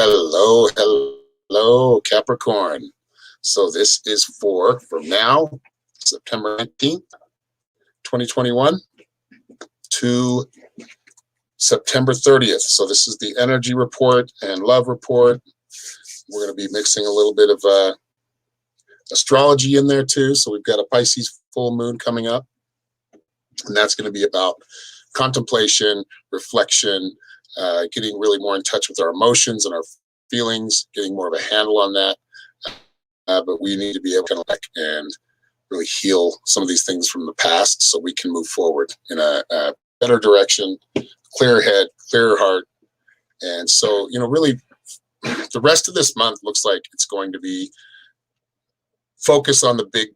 Hello, hello, Capricorn. So this is from now, September 19th, 2021 to September 30th. So this is the energy report and love report. We're going to be mixing a little bit of astrology in there too. So we've got a Pisces full moon coming up, and that's going to be about contemplation, reflection, getting really more in touch with our emotions and our feelings, getting more of a handle on that. But we need to be able to connect and really heal some of these things from the past so we can move forward in a better direction, clearer head, clearer heart. And so, really the rest of this month looks like it's going to be focus on the big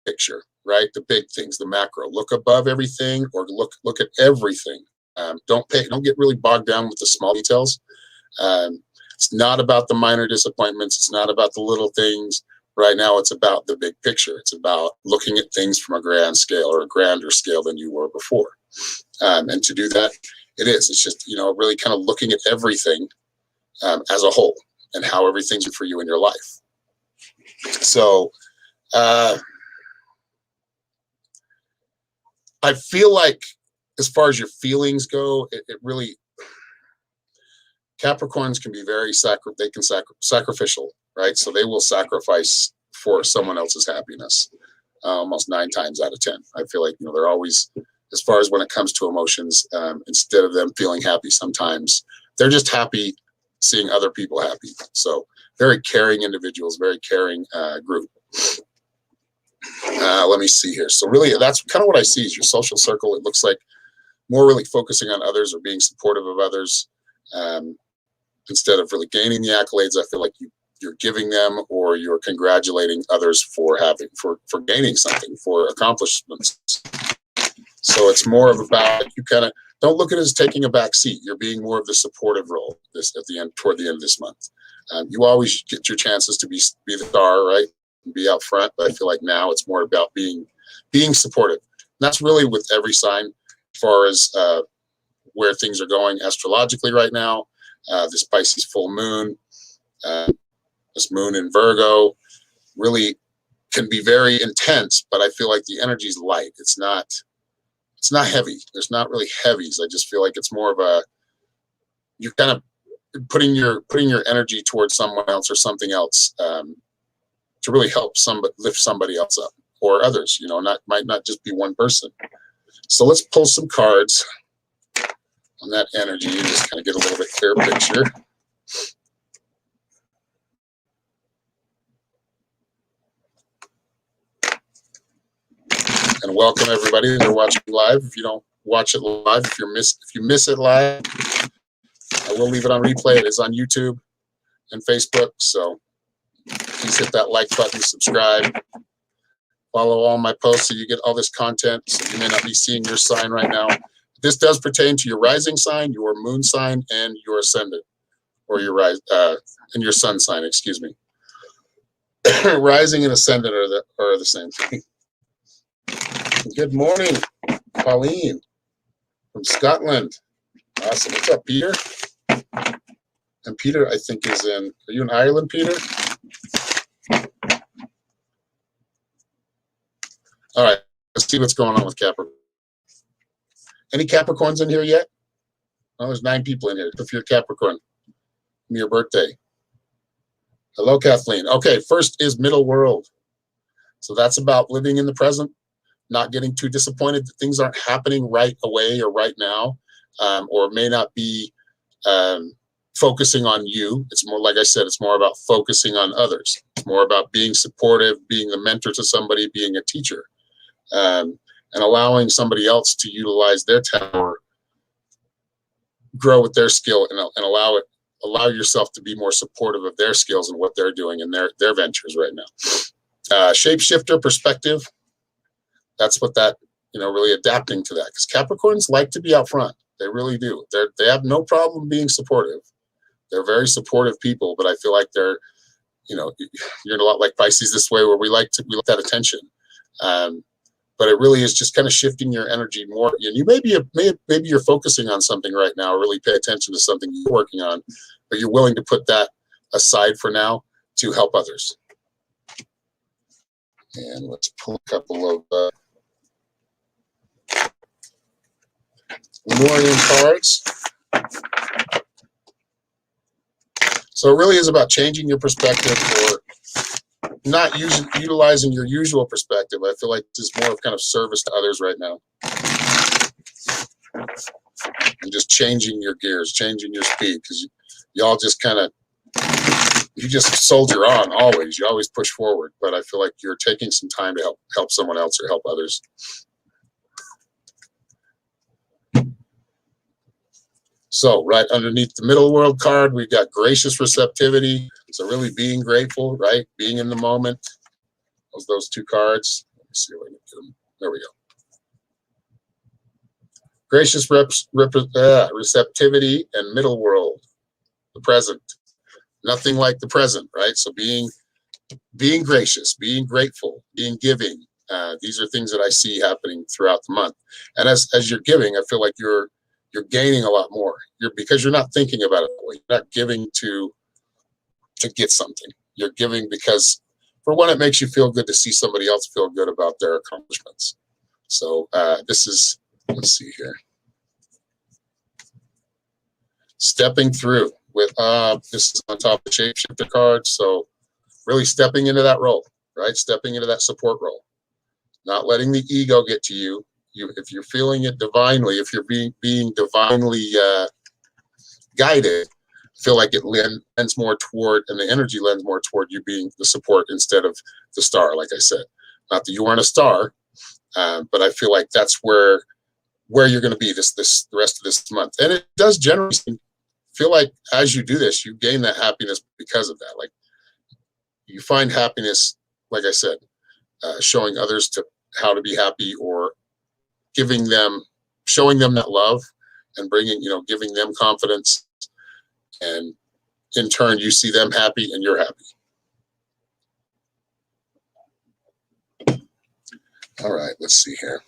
picture, right? The big things, the macro. Look above everything, or look at everything. Don't get really bogged down with the small details. It's not about the minor disappointments. It's not about the little things. Right now, it's about the big picture. It's about looking at things from a grand scale, or a grander scale than you were before. And to do that, it's just, really kind of looking at everything as a whole and how everything's for you in your life. So I feel like, as far as your feelings go, it really, Capricorns can be very sacrificial, right? So they will sacrifice for someone else's happiness almost 9 times out of 10. I feel like, they're always, as far as when it comes to emotions, instead of them feeling happy, sometimes they're just happy seeing other people happy. So very caring individuals, very caring group. Let me see here. So really, that's kind of what I see is your social circle. It looks like more really focusing on others or being supportive of others instead of really gaining the accolades. I feel like you're giving them, or you're congratulating others for gaining something, for accomplishments. So it's more of about, you kind of don't look at it as taking a back seat. You're being more of the supportive role toward the end of this month. You always get your chances to be the star, right? Be out front, but I feel like now it's more about being supportive. And that's really with every sign, as far as where things are going astrologically right now. This Pisces full moon, this moon in Virgo, really can be very intense, but I feel like the energy is light. It's not heavy. There's not really heavies. I just feel like it's more of you're kind of putting your energy towards someone else or something else to really help lift somebody else up, or others. Might not just be one person. So let's pull some cards on that energy and just kind of get a little bit clearer picture. And welcome everybody that are watching live. If you don't watch it live, if you miss it live, I will leave it on replay. It is on YouTube and Facebook. So please hit that like button, subscribe, follow all my posts so you get all this content. So you may not be seeing your sign right now. This does pertain to your rising sign, your moon sign, and your ascendant, or your and your sun sign. Excuse me. Rising and ascendant are the same thing. Good morning, Pauline from Scotland. Awesome. What's up, Peter? And Peter, I think, are you in Ireland, Peter? All right, let's see what's going on with Capricorn. Any Capricorns in here yet? Oh, there's 9 people in here. If you're Capricorn, your birthday. Hello, Kathleen. Okay, first is middle world. So that's about living in the present, not getting too disappointed that things aren't happening right away or right now, or may not be focusing on you. It's more, like I said, it's more about focusing on others. It's more about being supportive, being the mentor to somebody, being a teacher, and allowing somebody else to utilize their talent, grow with their skill, and allow yourself to be more supportive of their skills and what they're doing in their ventures right now. Shapeshifter perspective. That's what that, really adapting to that. Because Capricorns like to be out front. They really do. They have no problem being supportive. They're very supportive people, but I feel like they're, you're a lot like Pisces this way, where we like that attention. But it really is just kind of shifting your energy more. And you maybe you're focusing on something right now, or really pay attention to something you're working on, but you're willing to put that aside for now to help others. And let's pull a couple of Lemurian cards. So it really is about changing your perspective, or not utilizing your usual perspective. I feel like this is more of kind of service to others right now. And just changing your gears, changing your speed, because y'all just kind of, you just soldier on always. You always push forward, but I feel like you're taking some time to help someone else or help others. So right underneath the middle world card, we've got gracious receptivity. So really being grateful, right? Being in the moment. Those two cards. Let me see if I can get them. There we go. Gracious receptivity and middle world, the present. Nothing like the present, right? So being gracious, being grateful, being giving. These are things that I see happening throughout the month. And as you're giving, I feel like you're gaining a lot more. Because you're not thinking about it that way. You're not giving to get something. You're giving because, for one, it makes you feel good to see somebody else feel good about their accomplishments. So this is, let's see here. Stepping through with, this is on top of the shapeshifter card. So really stepping into that role, right? Stepping into that support role. Not letting the ego get to you. If you're feeling it divinely, if you're being divinely guided, feel like it lends more toward, and the energy lends more toward you being the support instead of the star, like I said. Not that you aren't a star, but I feel like that's where you're going to be the rest of this month. And it does generally feel like as you do this, you gain that happiness because of that. Like you find happiness, like I said, showing others how to be happy, or showing them that love, and giving them confidence, and in turn you see them happy and you're happy. All right, let's see here.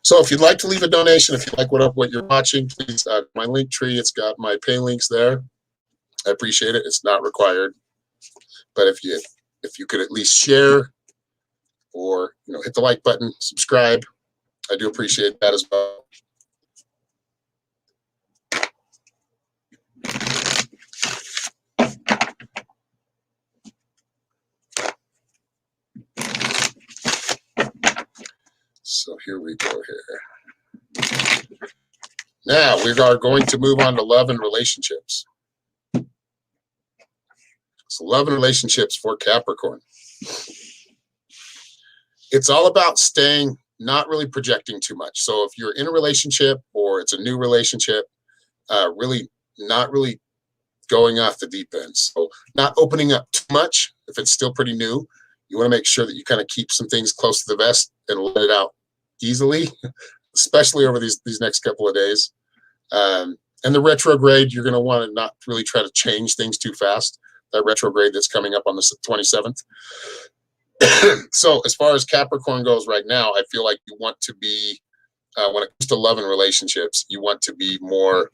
So if you'd like to leave a donation, if you like what you're watching, please, my link tree, it's got my pay links there. I appreciate it. It's not required, but if you could at least share, or hit the like button, subscribe, I do appreciate that as well. So here we go here. Now we are going to move on to love and relationships. So love and relationships for Capricorn. It's all about staying, not really projecting too much. So if you're in a relationship or it's a new relationship, really not really going off the deep end. So not opening up too much if it's still pretty new. You want to make sure that you kind of keep some things close to the vest and let it out easily, especially over these next couple of days. And the retrograde, you're going to want to not really try to change things too fast. That retrograde that's coming up on the 27th. So as far as Capricorn goes right now, I feel like you want to be, when it comes to love and relationships, you want to be more,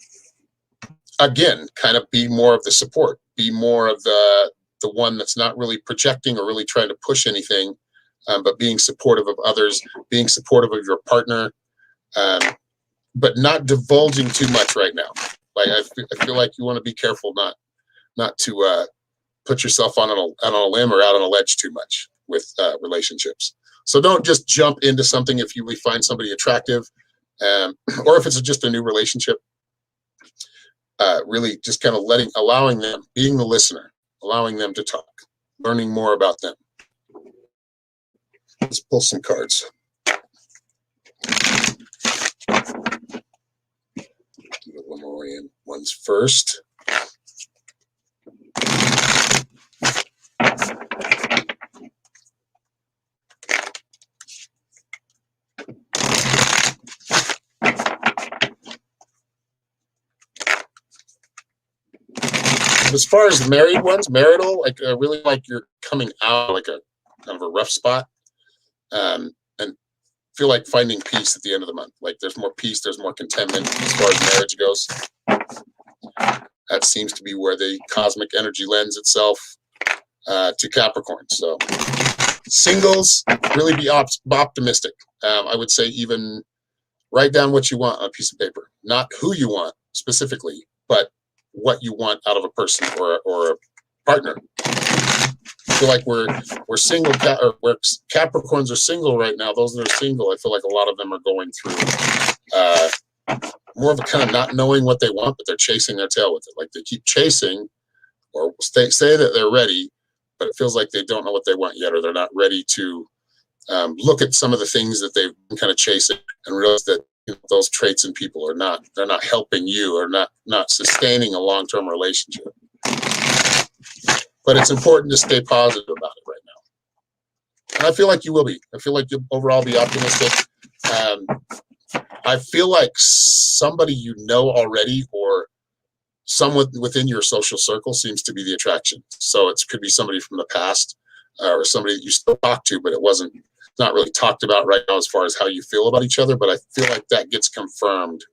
again, kind of be more of the support, be more of the one that's not really projecting or really trying to push anything, but being supportive of others, being supportive of your partner, but not divulging too much right now. Like I feel like you want to be careful not to put yourself on a limb or out on a ledge too much with relationships. So don't just jump into something if you find somebody attractive, or if it's just a new relationship. Really just kind of allowing them, being the listener, allowing them to talk, learning more about them. Let's pull some cards. The Lemurian ones first. As far as the married ones, marital, like really like you're coming out like a kind of a rough spot, and feel like finding peace at the end of the month. Like there's more peace, there's more contentment as far as marriage goes. That seems to be where the cosmic energy lends itself to Capricorn. So singles, really be optimistic. I would say even write down what you want on a piece of paper, not who you want specifically, but what you want out of a person or a partner. I feel like we're single, or where Capricorns are single right now. Those that are single, I feel like a lot of them are going through more of a kind of not knowing what they want, but they're chasing their tail with it. Like they keep chasing, or say that they're ready, but it feels like they don't know what they want yet, or they're not ready to look at some of the things that they've been kind of chasing and realize that those traits in people are they're not helping you, or not sustaining a long-term relationship. But it's important to stay positive about it right now. And I feel like you will be. I feel like you'll overall be optimistic. I feel like somebody you know already, or someone within your social circle, seems to be the attraction. So it could be somebody from the past, or somebody that you still talk to, but it's not really talked about right now as far as how you feel about each other. But I feel like that gets confirmed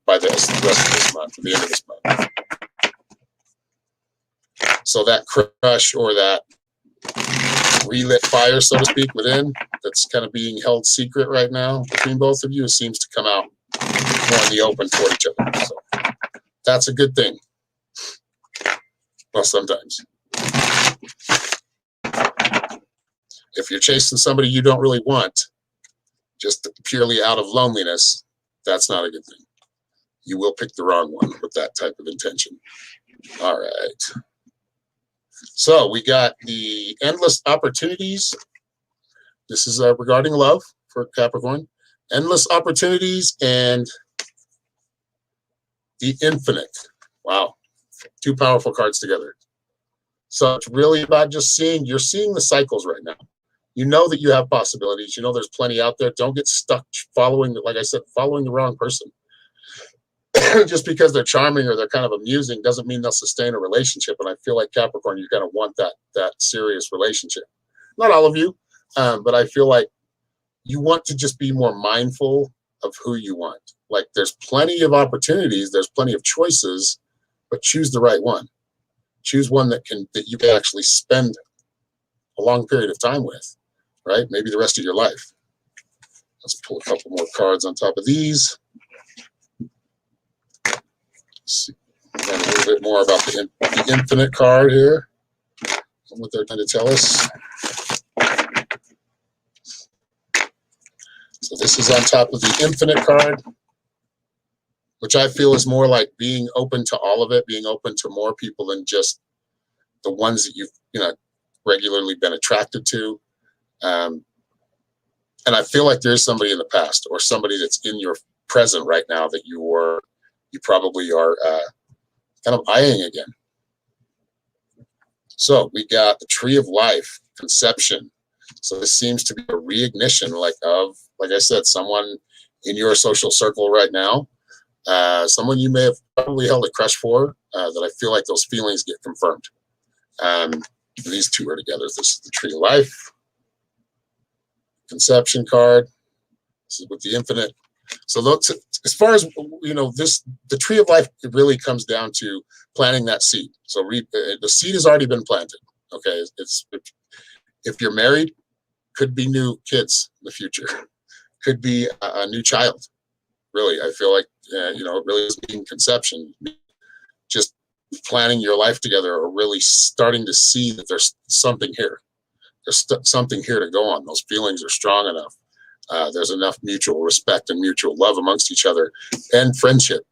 by the rest of this month, the end of this month. So that crush, or that relit fire, so to speak, within, that's kind of being held secret right now between both of you, it seems to come out more in the open toward each other. So that's a good thing. Well, sometimes. If you're chasing somebody you don't really want, just purely out of loneliness, that's not a good thing. You will pick the wrong one with that type of intention. All right. So we got the endless opportunities. This is regarding love for Capricorn. Endless opportunities and the infinite. Wow. Two powerful cards together. So it's really about just you're seeing the cycles right now. You know that you have possibilities. You know there's plenty out there. Don't get stuck following the wrong person. Just because they're charming or they're kind of amusing doesn't mean they'll sustain a relationship. And I feel like Capricorn, you kind of want that serious relationship. Not all of you, but I feel like you want to just be more mindful of who you want. Like there's plenty of opportunities, there's plenty of choices, but choose the right one. Choose one that you can actually spend a long period of time with, right? Maybe the rest of your life. Let's pull a couple more cards on top of these. See a little bit more about the infinite card here and what they're trying to tell us. So this is on top of the infinite card, which I feel is more like being open to all of it, being open to more people than just the ones that you've regularly been attracted to. And I feel like there's somebody in the past, or somebody that's in your present right now that you probably are kind of eyeing again. So we got the Tree of Life, conception. So this seems to be a reignition, like I said, someone in your social circle right now, someone you may have probably held a crush for, that I feel like those feelings get confirmed. These two are together. This is the Tree of Life, conception card. This is with the infinite. So as far as the Tree of Life, it really comes down to planting that seed. So the seed has already been planted. Okay, if you're married, could be new kids in the future, could be a new child. Really, I feel like it really is being conception, just planning your life together, or really starting to see that there's something here. There's something here to go on. Those feelings are strong enough. There's enough mutual respect and mutual love amongst each other, and friendship,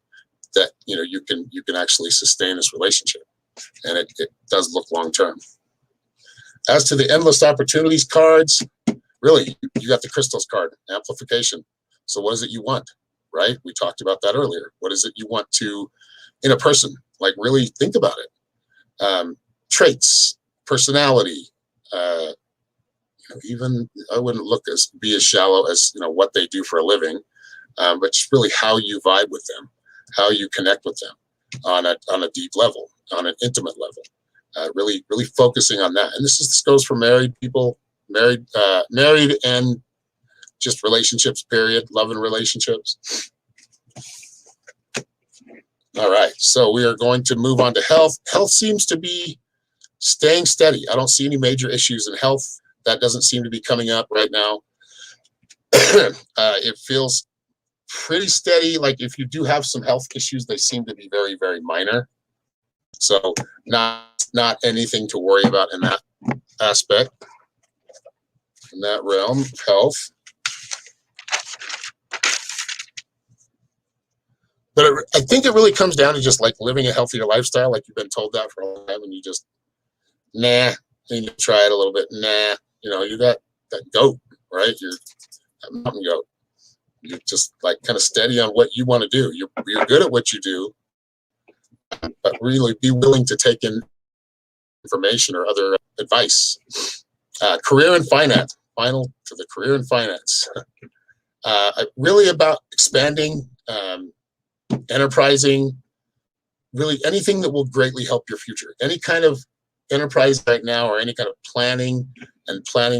that you can actually sustain this relationship, and it does look long term. As to the endless opportunities cards, really, you got the crystals card, amplification. So what is it you want, right? We talked about that earlier. What is it you want in a person? Like, really think about it. Traits, personality. Even I wouldn't be as shallow as what they do for a living, but just really how you vibe with them, how you connect with them on a deep level, on an intimate level. Really focusing on that. And this goes for married people, married and just relationships, period, love and relationships. All right, so we are going to move on to health. Health seems to be staying steady. I don't see any major issues in health. That doesn't seem to be coming up right now. It feels pretty steady. Like if you do have some health issues, they seem to be very, very minor. So not anything to worry about in that aspect, in that realm of health. But I think it really comes down to just like living a healthier lifestyle. Like you've been told that for a long time, and you just nah. And you try it a little bit. Nah, you got that goat, right? You're that mountain goat. You're just like kind of steady on what you want to do. You're good at what you do, but really be willing to take in information or other advice. Career and finance. Final to the career and finance. Really about expanding, enterprising, really anything that will greatly help your future. Any kind of enterprise right now, or any kind of planning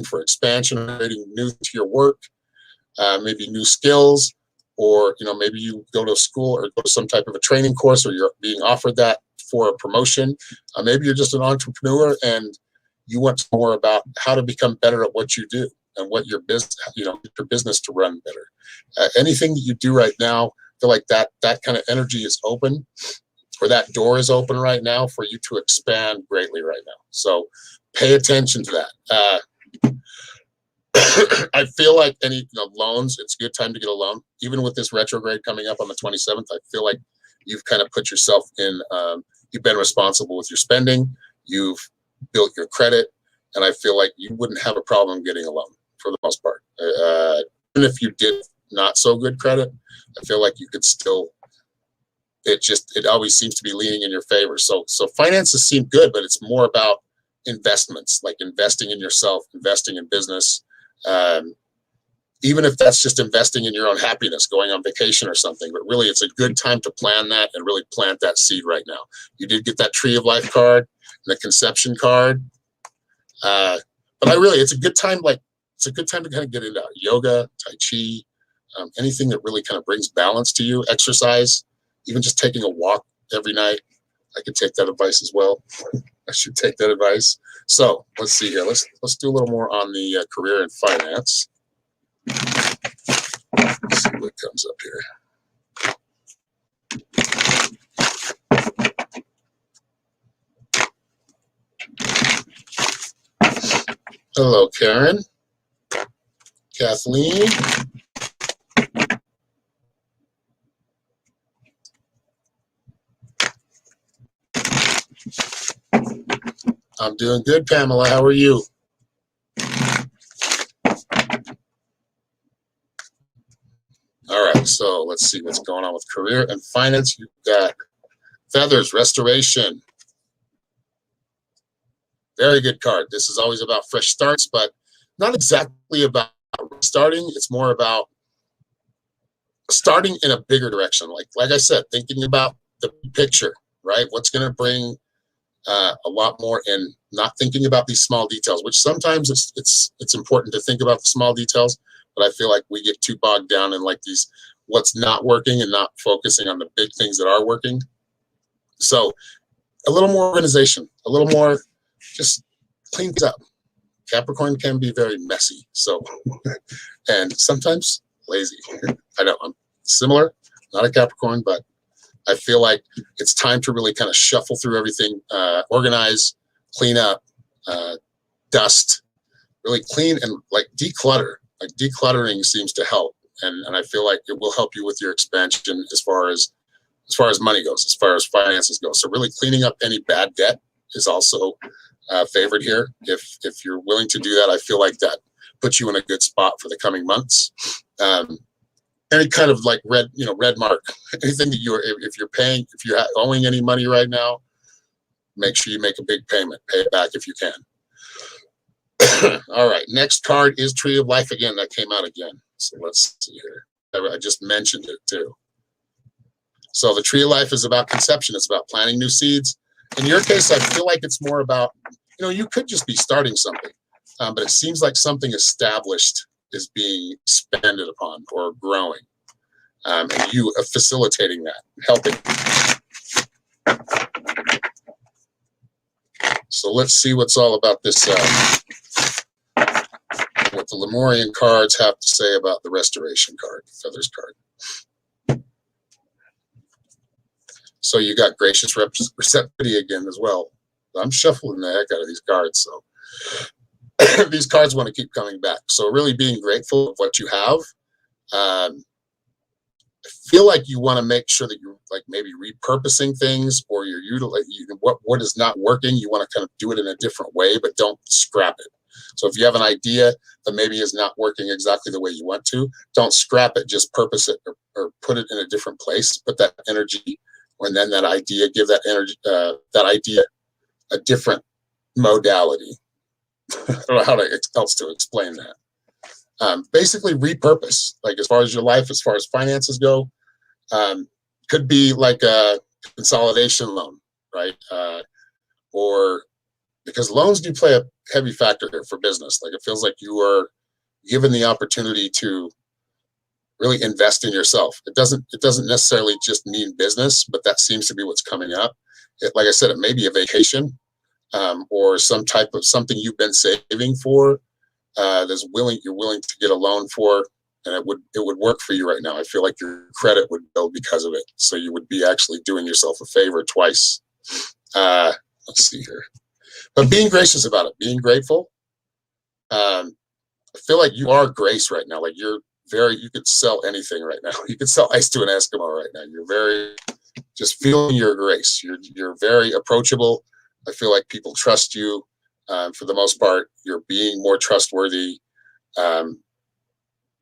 for expansion, creating new to your work, maybe new skills, or maybe you go to school or go to some type of a training course, or you're being offered that for a promotion. Maybe you're just an entrepreneur and you want more about how to become better at what you do and what your business, your business to run better. Anything that you do right now, I feel like that kind of energy is open, or that door is open right now for you to expand greatly right now. So pay attention to that. I feel like any loans, it's a good time to get a loan. Even with this retrograde coming up on the 27th, I feel like you've kind of put yourself in, you've been responsible with your spending, you've built your credit, and I feel like you wouldn't have a problem getting a loan for the most part. Even if you did not so good credit, I feel like you could still, it always seems to be leaning in your favor. So finances seem good, but it's more about investments, like investing in yourself, investing in business. Even if that's just investing in your own happiness, going on vacation or something, but really it's a good time to plan that and really plant that seed right now. You did get that Tree of Life card and the Conception card. But it's a good time, to kind of get into yoga, Tai Chi, anything that really kind of brings balance to you, exercise, even just taking a walk every night. I could take that advice as well. I should take that advice. So let's see here. Let's do a little more on the career and finance. Let's see what comes up here. Hello, Karen. Kathleen. I'm doing good, Pamela. How are you? All right, so let's see what's going on with career and finance. You've got Feathers, Restoration. Very good card. This is always about fresh starts, but not exactly about restarting. It's more about starting in a bigger direction. Like I said, thinking about the picture, right? What's going to bring a lot more, and not thinking about these small details, which sometimes it's important to think about the small details, but I feel like we get too bogged down in like these what's not working and not focusing on the big things that are working. So a little more organization, a little more just clean things up. Capricorn can be very messy, so and sometimes lazy. I know I'm similar, not a Capricorn, but I feel like it's time to really kind of shuffle through everything, organize, clean up, dust, really clean and like declutter. Like decluttering seems to help, and I feel like it will help you with your expansion as far as money goes, as far as finances go. So really cleaning up any bad debt is also favored here. If you're willing to do that, I feel like that puts you in a good spot for the coming months. Any kind of like red mark, anything that if you're owing any money right now, make sure you make a big payment, pay it back if you can. All right, next card is Tree of Life again. That came out again. So let's see here. I just mentioned it too. So the Tree of Life is about conception. It's about planting new seeds. In your case, I feel like it's more about, you could just be starting something, but it seems like something established is being expanded upon or growing, and you are facilitating that, helping. So let's see what's all about this, what the Lemurian cards have to say about the Restoration card, Feathers card. So you got Gracious Receptivity again as well. I'm shuffling the heck out of these cards, so these cards want to keep coming back. So really being grateful of what you have. I feel like you want to make sure that you're like maybe repurposing things, or you're utilizing what is not working. You want to kind of do it in a different way, but don't scrap it. So if you have an idea that maybe is not working exactly the way you want to, don't scrap it, just purpose it, or put it in a different place. Put that energy, and then that idea, give that energy, that idea a different modality. I don't know how else to explain that. Basically repurpose, like as far as your life, as far as finances go, could be like a consolidation loan, right? Or because loans do play a heavy factor here for business. Like it feels like you are given the opportunity to really invest in yourself. It doesn't necessarily just mean business, but that seems to be what's coming up. Like I said, it may be a vacation, or some type of something you've been saving for, you're willing to get a loan for, and it would work for you right now. I feel like your credit would build because of it. So you would be actually doing yourself a favor twice. Let's see here. But being gracious about it, being grateful. I feel like you are grace right now. Like you could sell anything right now. You could sell ice to an Eskimo right now. You're very, just feeling your grace. You're very approachable. I feel like people trust you. For the most part, you're being more trustworthy.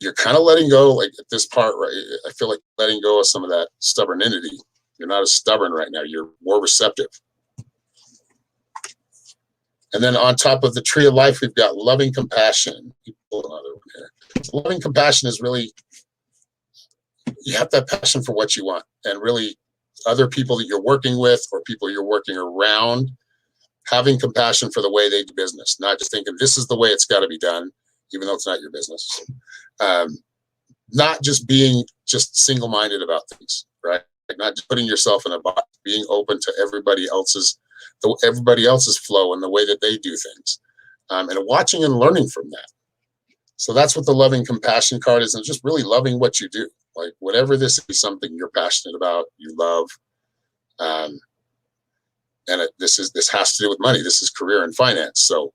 You're kind of letting go, like at this part, right? I feel like letting go of some of that stubbornity. You're not as stubborn right now. You're more receptive. And then on top of the Tree of Life, we've got loving compassion. Pull another one here. So loving compassion is really, you have that passion for what you want, and really other people that you're working with or people you're working around, having compassion for the way they do business, not just thinking this is the way it's got to be done, even though it's not your business. Not just being just single-minded about things, right? Like not just putting yourself in a box, being open to everybody else's flow and the way that they do things, and watching and learning from that. So that's what the loving compassion card is, and just really loving what you do. Like whatever this is, something you're passionate about, you love, and this has to do with money. This is career and finance. So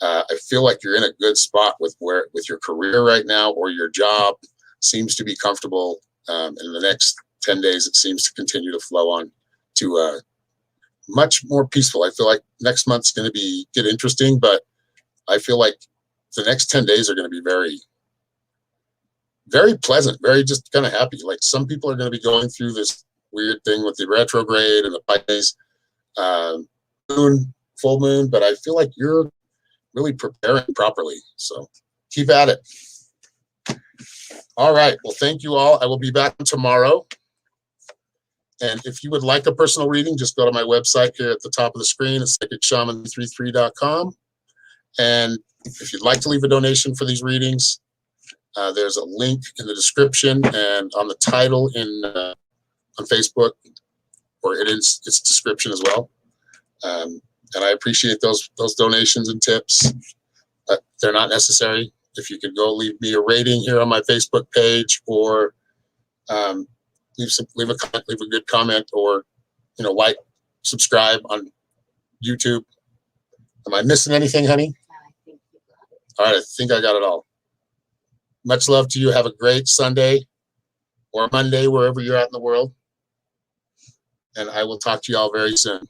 I feel like you're in a good spot with your career right now, or your job seems to be comfortable. In the next 10 days, it seems to continue to flow on to much more peaceful. I feel like next month's going to get interesting, but I feel like the next 10 days are going to be very, very pleasant, very just kind of happy. Like some people are going to be going through this weird thing with the retrograde and the Pisces full moon, but I feel like you're really preparing properly. So keep at it. All right. Well, thank you all. I will be back tomorrow. And if you would like a personal reading, just go to my website here at the top of the screen. It's psychicshaman33.com. And if you'd like to leave a donation for these readings, there's a link in the description and on the title on Facebook, or its description as well. And I appreciate those donations and tips, but they're not necessary. If you could go leave me a rating here on my Facebook page, or leave a good comment, or like, subscribe on YouTube. Am I missing anything, honey? All right, I think I got it all. Much love to you. Have a great Sunday or Monday, wherever you're at in the world. And I will talk to you all very soon.